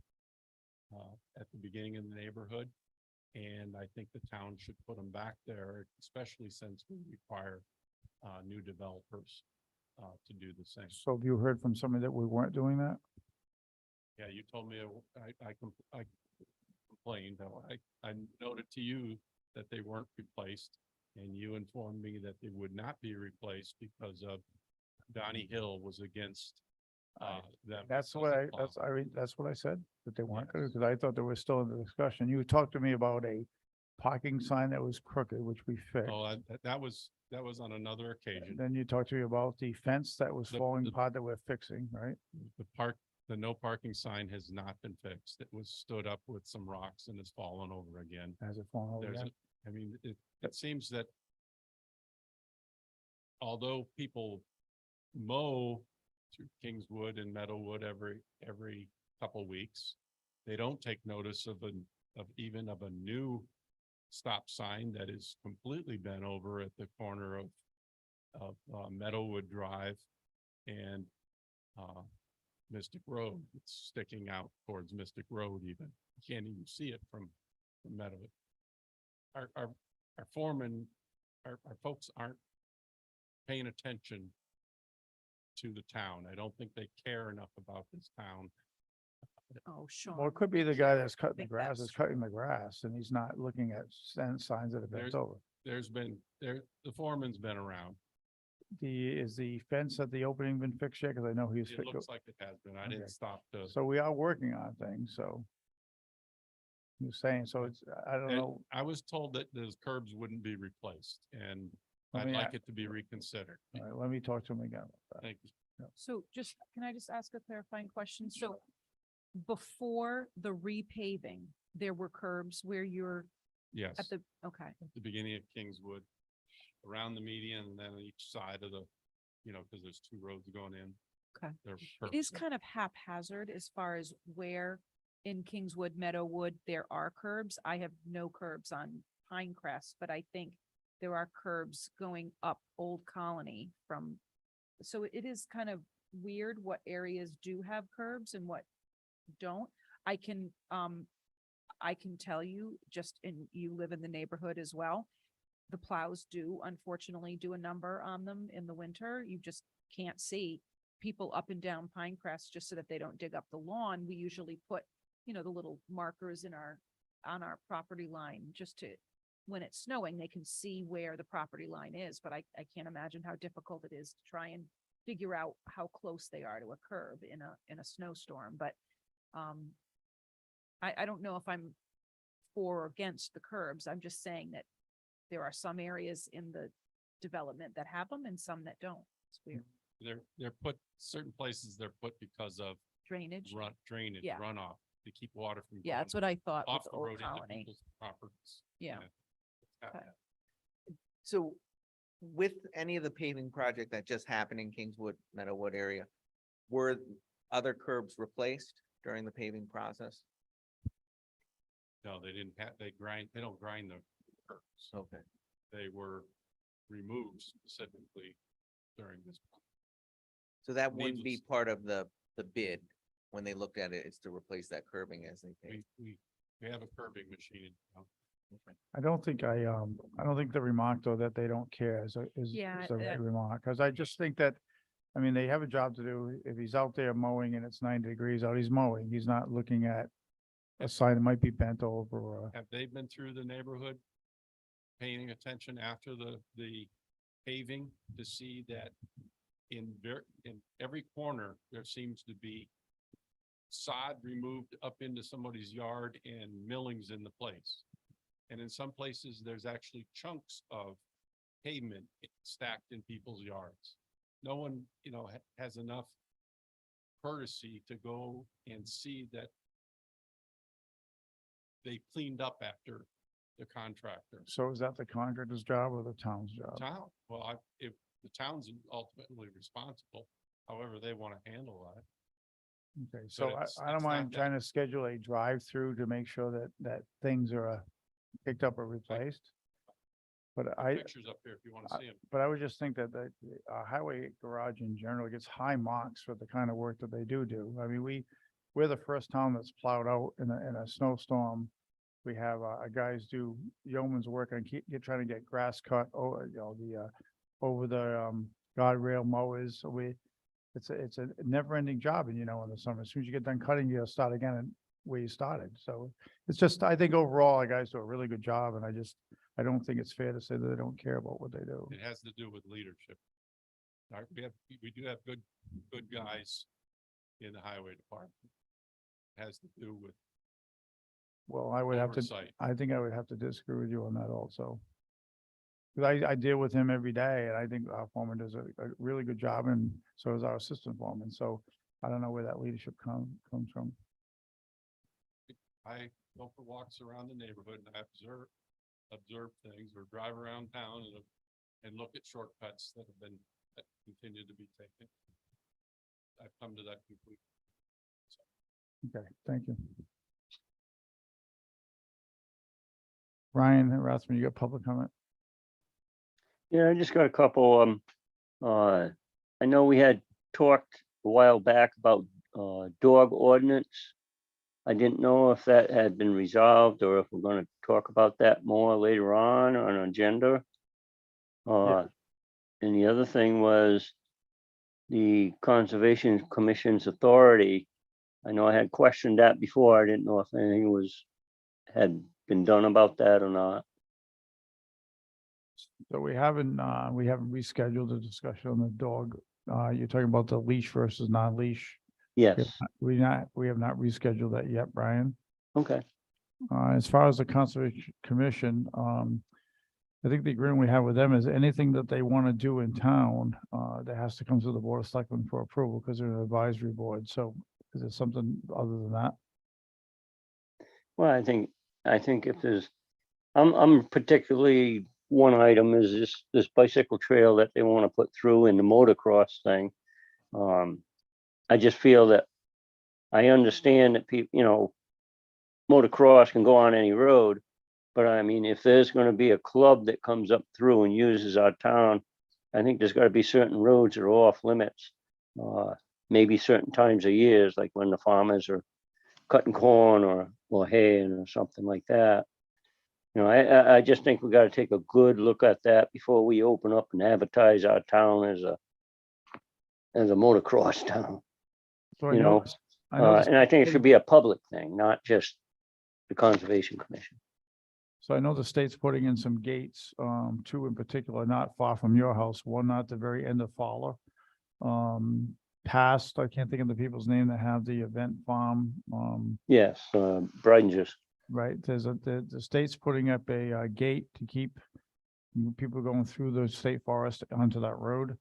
at the beginning of the neighborhood. And I think the town should put them back there, especially since we require new developers to do the same. so have you heard from somebody that we weren't doing that? Yeah, you told me, I complained, I noted to you that they weren't replaced, and you informed me that they would not be replaced because of Donnie Hill was against them. That's because what of plow. that's what I said, that they weren't good, Yes. because I thought they were still in the discussion. You talked to me about a parking sign that was crooked, which we fixed. Oh, that was on another occasion. Then you talked to me about the fence that was The- falling the- apart that we're fixing, right? The no parking sign has not been fixed. It was stood up with some rocks and has fallen over again. Has it fallen over There's yet? it seems that although people mow to Kingswood and Meadowwood every couple weeks, they don't take notice of even a new stop sign that is completely bent over at the corner of Meadowwood Drive and Mystic Road. It's sticking out towards Mystic Road even. You can't even see it from Meadowwood. Our foreman, our folks aren't paying attention to the town. I don't think they care enough about this town. Oh, Sean. Well, it could be the guy that's cutting the think grass, that's is cutting the grass, and he's not looking at signs that have bent There's- over. The foreman's been around. Is the fence at the opening been fixed yet? Because I know he's. It looks like it has been. I Okay. didn't stop to. So we are working on things, so. You're saying, so it's, I don't And know. I was told that those curbs wouldn't be replaced, and Let I'd me like a- it to be reconsidered. All right, let me talk to him again about that. Thank you. So can I just ask a clarifying question? So before the repaving, there were curbs where you're Yes, at the, okay. at the beginning of Kingswood, around the median, and then on each side of the, because there's two roads going in. Okay. There were It is curbs. kind of haphazard as far as where in Kingswood, Meadowwood, there are curbs. I have no curbs on Pinecrest, but I think there are curbs going up Old Colony from, so it is kind of weird what areas do have curbs and what don't. I can tell you, you live in the neighborhood as well. The plows do unfortunately do a number on them in the winter. You just can't see people up and down Pinecrest just so that they don't dig up the lawn. We usually put, the little markers on our property line just to, when it's snowing, they can see where the property line is, but I can't imagine how difficult it is to try and figure out how close they are to a curb in a snowstorm, but, I don't know if I'm for or against the curbs. I'm just saying that there are some areas in the development that have them and some that don't. It's weird. They're put, certain places they're put because of Drainage. drainage, Yeah. runoff, to keep water from. Yeah, going that's what I thought with Off the the old road into colony. people's properties. Yeah. Yeah. Okay. So with any of the paving project that just happened in Kingswood, Meadowwood area, were other curbs replaced during the paving process? No, they didn't have, they don't grind the curbs. Okay. They were removed specifically during this. So that wouldn't be Needless. part of the bid when they looked at it, is to replace that curbing as they pay. We have a curbing machine in town. I don't think I don't think the remark though that they don't care is Yeah, the right remark, because I just think that, I mean, they have a job to do. If he's out there mowing and it's 90 degrees out, he's mowing. He's not looking at a sign that might be bent over or, Have they been through the neighborhood? Paying attention after the paving to see that in every corner, there seems to be sod removed up into somebody's yard and millings in the place. And in some places, there's actually chunks of pavement stacked in people's yards. No one, has enough courtesy to go and see that they cleaned up after the contractor. so is that the contractor's job or the town's job? Town, well, if the town's ultimately responsible, however they want to handle that. Okay, so it's- I don't it's not mind that- trying to schedule a drive-through to make sure that things are picked up or replaced. But I, Pictures up here if you want to see them. but I would just think that the highway garage in general gets high marks for the kind of work that they do. I mean, we're the first town that's plowed out in a snowstorm. We have, guys do yeoman's work on trying to get grass cut over, over the, guardrail mowers. So it's a never ending job and in the summer, as soon as you get done cutting, you'll start again and where you started. So it's just, I think overall, our guys do a really good job and I don't think it's fair to say that they don't care about what they do. It has to do with leadership. We do have good guys in the highway department. It has to do with Well, I would have to, oversight. I think I would have to disagree with you on that also. Because I deal with him every day and I think our foreman does a really good job and so does our assistant foreman. So I don't know where that leadership comes from. I go for walks around the neighborhood and I observe things or drive around town and look at shortcuts that continue to be taken. I've come to that conclusion. Okay, thank you. Ryan Rathman, you got public comment? Yeah, I just got a couple, I know we had talked a while back about, dog ordinance. I didn't know if that had been resolved or if we're gonna talk about that more later on agenda. And the other thing was the Conservation Commission's authority. I know I had questioned that before. I didn't know if anything had been done about that or not. So we haven't rescheduled the discussion on the dog. You're talking about the leash versus non-leash. Yes, We have not rescheduled that yet, Brian. okay, As far as the Conservation Commission, I think the agreement we have with them is anything that they want to do in town, that has to come to the Board of Selectmen for approval because they're an advisory board. So is there something other than that? well, I think if there's, I'm particularly, one item is this bicycle trail that they want to put through in the motocross thing. I just feel that I understand that people, motocross can go on any road. But I mean, if there's gonna be a club that comes up through and uses our town, I think there's gotta be certain roads that are off limits. Maybe certain times of years, like when the farmers are cutting corn or hay or something like that. I just think we gotta take a good look at that before we open up and advertise our town as a motocross town. So I know, And I think it should be a public thing, not just the Conservation Commission. so I know the state's putting in some gates, two in particular, not far from your house, one at the very end of Fowler. passed, I can't think of the people's name that have the event farm, Yes, Bridges. right? The state's putting up a gate to keep people going through the state forest onto that road.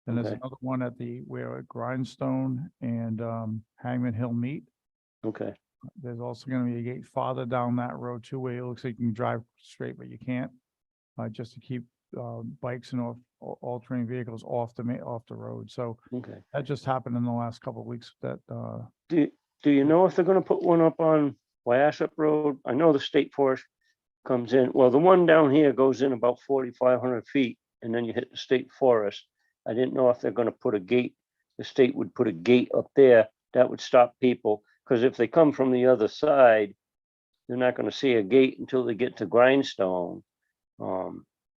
And there's Okay. another one where Grindstone and Hangman Hill meet. Okay, There's also gonna be a gate farther down that road too, where it looks like you can drive straight, but you can't. Just to keep bikes and all terrain vehicles off the road. So okay. that just happened in the last couple of weeks that, Do you know if they're gonna put one up on Wyassup Road? I know the state forest comes in, well, the one down here goes in about 4,500 feet, and then you hit the state forest. I didn't know if they're gonna put a gate, the state would put a gate up there that would stop people, because if they come from the other side, they're not gonna see a gate until they get to Grindstone.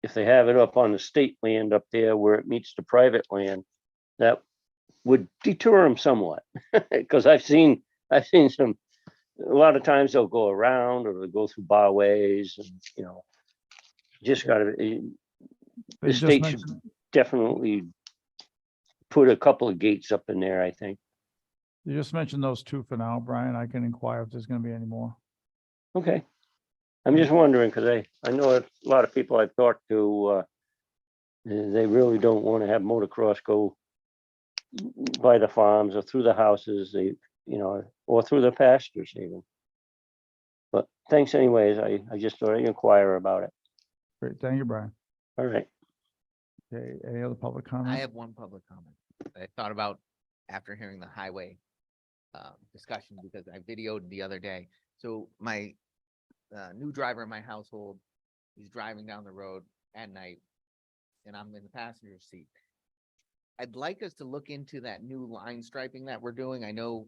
If they have it up on the state land up there where it meets the private land, that would deter them somewhat. Because I've seen some, a lot of times they'll go around or they go through byways and, just gotta, they the just state should mentioned, definitely put a couple of gates up in there, I think. you just mentioned those two for now, Brian. I can inquire if there's gonna be any more. Okay. I'm just wondering, because I know a lot of people I've talked to, they really don't want to have motocross go by the farms or through the houses, or through the pastures even. But thanks anyways. I just thought I'd inquire about it. Great, thank you, Brian. All right. Okay, any other public I comment? have one public comment. I thought about after hearing the highway discussion, because I videoed the other day. So my new driver in my household is driving down the road at night and I'm in the passenger seat. I'd like us to look into that new line striping that we're doing. I know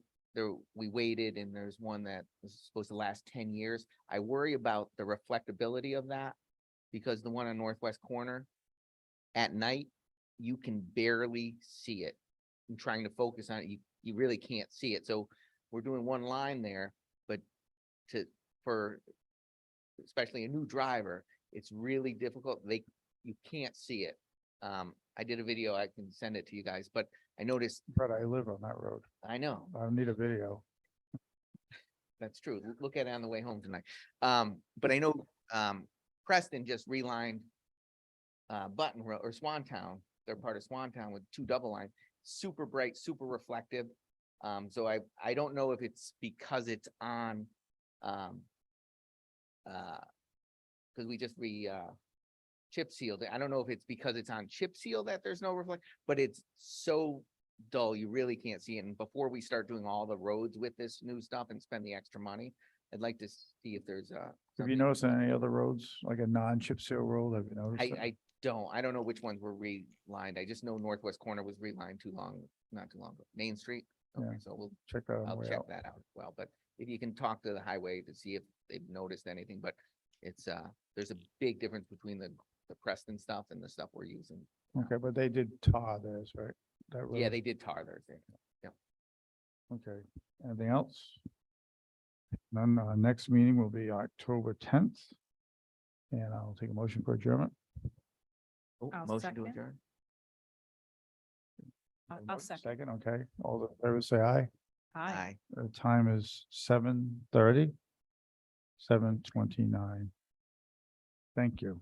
we waited and there's one that was supposed to last 10 years. I worry about the reflectability of that, because the one on Northwest Corner at night, you can barely see it. I'm trying to focus on it. You really can't see it. So we're doing one line there, but for especially a new driver, it's really difficult. You can't see it. I did a video, I can send it to you guys, but I noticed, But I live on that road. I know, I don't need a video. that's true. Look at it on the way home tonight. But I know, Preston just relined Button Road or Swantown. They're part of Swantown with 2 double lines, super bright, super reflective. So I don't know if it's because it's on, because we just chip sealed it. I don't know if it's because it's on chip seal that there's no reflect, but it's so dull, you really can't see it. And before we start doing all the roads with this new stuff and spend the extra money, I'd like to see if there's Have you something- noticed any other roads, like a non-chip seal road? Have you noticed? that? I don't know which ones were relined. I just know Northwest Corner was relined not too long ago. Main Street. Okay, Yeah. so Check that on the I'll way check out. that out as well. But if you can talk to the highway to see if they've noticed anything, but it's, there's a big difference between the Preston stuff and the stuff we're using. Okay, but they did tar theirs, right? That Yeah, road? they did tar theirs. Yeah. Okay, anything else? Then our next meeting will be October 10th. And I'll take a motion for adjournment. Oh, I'll motion to second. adjourn. I'll second. Second, okay. All those in favor say aye. Aye. The time is 7:30, 7:29. Thank you.